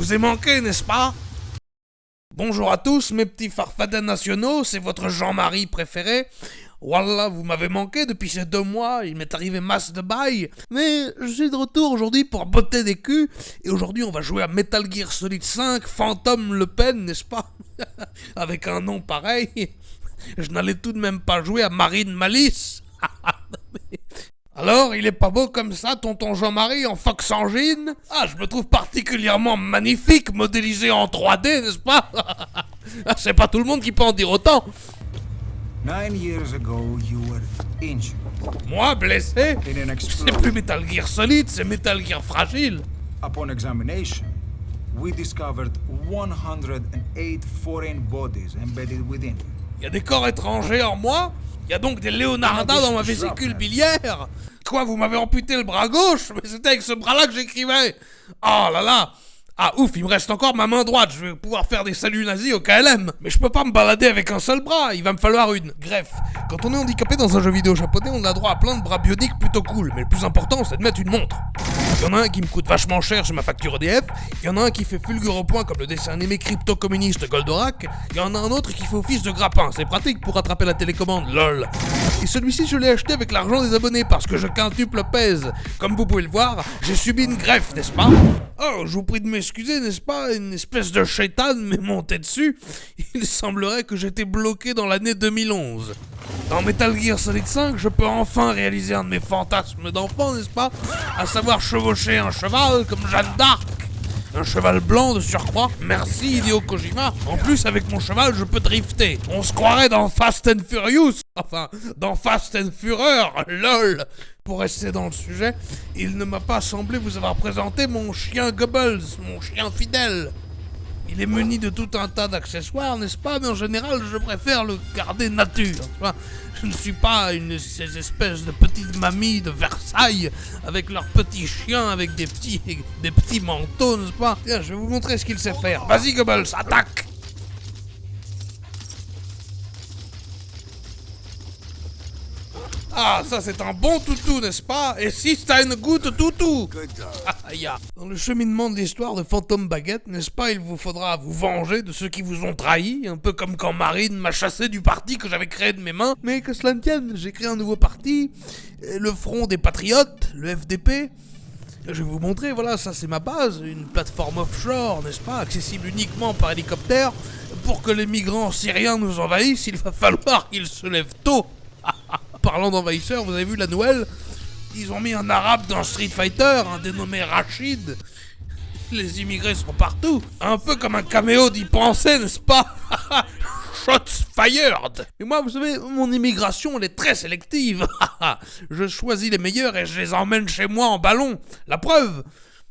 vous ai manqué, n'est-ce pas? Bonjour à tous, mes petits farfadins nationaux, c'est votre Jean-Marie préféré. Wallah, vous m'avez manqué depuis ces 2 mois, il m'est arrivé masse de bail. Mais je suis de retour aujourd'hui pour botter des culs. Et aujourd'hui, on va jouer à Metal Gear Solid 5, Phantom Le Pen, n'est-ce pas? Avec un nom pareil, je n'allais tout de même pas jouer à Marine Malice. Alors, il est pas beau comme ça, tonton Jean-Marie, en Fox Engine? Ah, je me trouve particulièrement magnifique, modélisé en 3D, n'est-ce pas? C'est pas tout le monde qui peut en dire autant. 9 years ago, you were injured. Moi, blessé? In an C'est explosion. plus Metal Gear Solid, c'est Metal Gear Fragile. Upon examination, we discovered 108 foreign bodies embedded within you. Il y a des corps étrangers en moi? Il y a donc des Leonarda dans ma vésicule biliaire? Quoi, vous m'avez amputé le bras gauche? Mais c'était avec ce bras-là que j'écrivais. Oh là là. Ah ouf, il me reste encore ma main droite, je vais pouvoir faire des saluts nazis au KLM. Mais je peux pas me balader avec un seul bras, il va me falloir une greffe. Quand on est handicapé dans un jeu vidéo japonais, on a droit à plein de bras bioniques plutôt cool. Mais le plus important, c'est de mettre une montre. Il y en a un qui me coûte vachement cher chez ma facture EDF, il y en a un qui fait fulgure au point comme le dessin animé crypto-communiste Goldorak, il y en a un autre qui fait office de grappin, c'est pratique pour attraper la télécommande, lol. Et celui-ci, je l'ai acheté avec l'argent des abonnés parce que je quintuple pèse. Comme vous pouvez le voir, j'ai subi une greffe, n'est-ce pas? Oh, je vous prie de m'excuser, n'est-ce pas? Une espèce de shaitan m'est monté dessus. Il semblerait que j'étais bloqué dans l'année 2011. Dans Metal Gear Solid 5, je peux enfin réaliser un de mes fantasmes d'enfant, n'est-ce pas? À savoir chevaucher un cheval comme Jeanne d'Arc. Un cheval blanc de surcroît. Merci Hideo Kojima. En plus, avec mon cheval, je peux drifter. On se croirait dans Fast and Furious. Enfin, dans Fast and Fureur, lol. Pour rester dans le sujet, il ne m'a pas semblé vous avoir présenté mon chien Goebbels, mon chien fidèle. Il est muni de tout un tas d'accessoires, n'est-ce pas? Mais en général, je préfère le garder nature. Enfin, je ne suis pas ces espèces de petites mamies de Versailles avec leurs petits chiens avec des petits manteaux, n'est-ce pas? Tiens, je vais vous montrer ce qu'il sait faire. Vas-y, Goebbels, attaque! Ah, ça c'est un bon toutou, n'est-ce pas? Et si c'est une goutte toutou? Dans le cheminement de l'histoire de Phantom Baguette, n'est-ce pas, il vous faudra vous venger de ceux qui vous ont trahi, un peu comme quand Marine m'a chassé du parti que j'avais créé de mes mains. Mais que cela ne tienne, j'ai créé un nouveau parti, le Front des Patriotes, le FDP. Je vais vous montrer, voilà, ça c'est ma base, une plateforme offshore, n'est-ce pas, accessible uniquement par hélicoptère. Pour que les migrants syriens nous envahissent, il va falloir qu'ils se lèvent tôt. Parlant d'envahisseurs, vous avez vu la nouvelle? Ils ont mis un arabe dans Street Fighter, un dénommé Rachid. Les immigrés sont partout. Un peu comme un caméo d'y penser, n'est-ce pas? Shots fired. Et moi, vous savez, mon immigration, elle est très sélective. Je choisis les meilleurs et je les emmène chez moi en ballon. La preuve.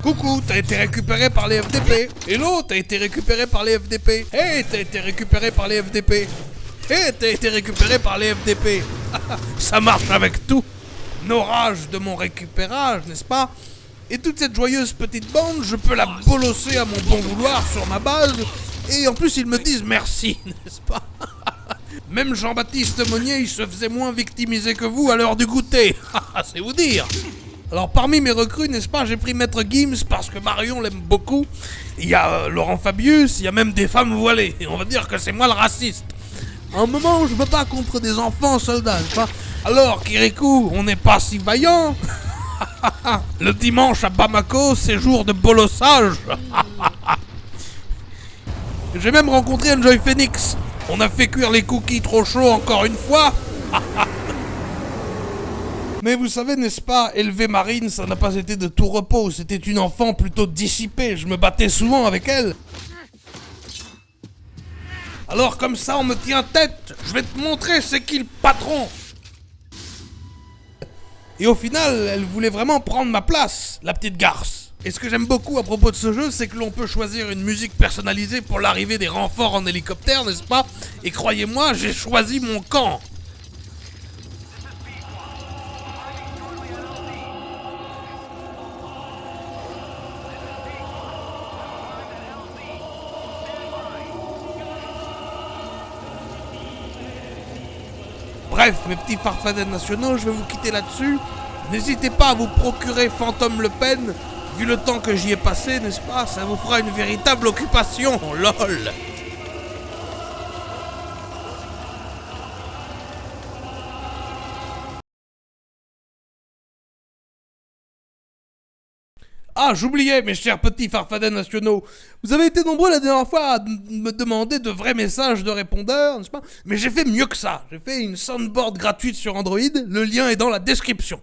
Coucou, t'as été récupéré par les FDP. Hello, t'as été récupéré par les FDP. Hey, t'as été récupéré par les FDP. Hey, t'as été récupéré par les FDP. Ça marche avec tout. Nos rages de mon récupérage, n'est-ce pas? Et toute cette joyeuse petite bande, je peux la bolosser à mon bon vouloir sur ma base. Et en plus, ils me disent merci, n'est-ce pas? Même Jean-Baptiste Monnier, il se faisait moins victimiser que vous à l'heure du goûter. C'est vous dire. Alors, parmi mes recrues, n'est-ce pas, j'ai pris Maître Gims parce que Marion l'aime beaucoup. Il y a Laurent Fabius, il y a même des femmes voilées. Et on va dire que c'est moi le raciste. À un moment où je me bats contre des enfants soldats, n'est-ce pas? Alors, Kirikou, on n'est pas si vaillant. Le dimanche à Bamako, c'est jour de bolossage. J'ai même rencontré Enjoy Phoenix. On a fait cuire les cookies trop chauds encore une fois. Mais vous savez, n'est-ce pas, élever Marine, ça n'a pas été de tout repos. C'était une enfant plutôt dissipée. Je me battais souvent avec elle. Alors comme ça, on me tient tête. Je vais te montrer c'est qui le patron. Et au final, elle voulait vraiment prendre ma place, la petite garce. Et ce que j'aime beaucoup à propos de ce jeu, c'est que l'on peut choisir une musique personnalisée pour l'arrivée des renforts en hélicoptère, n'est-ce pas? Et croyez-moi, j'ai choisi mon camp. Bref, mes petits farfadets nationaux, je vais vous quitter là-dessus. N'hésitez pas à vous procurer Phantom Le Pen, Vu le temps que j'y ai passé, n'est-ce pas, ça vous fera une véritable occupation, lol. Ah, j'oubliais, mes chers petits farfadets nationaux. Vous avez été nombreux la dernière fois à me demander de vrais messages de répondeurs, n'est-ce pas? Mais j'ai fait mieux que ça. J'ai fait une soundboard gratuite sur Android. Le lien est dans la description.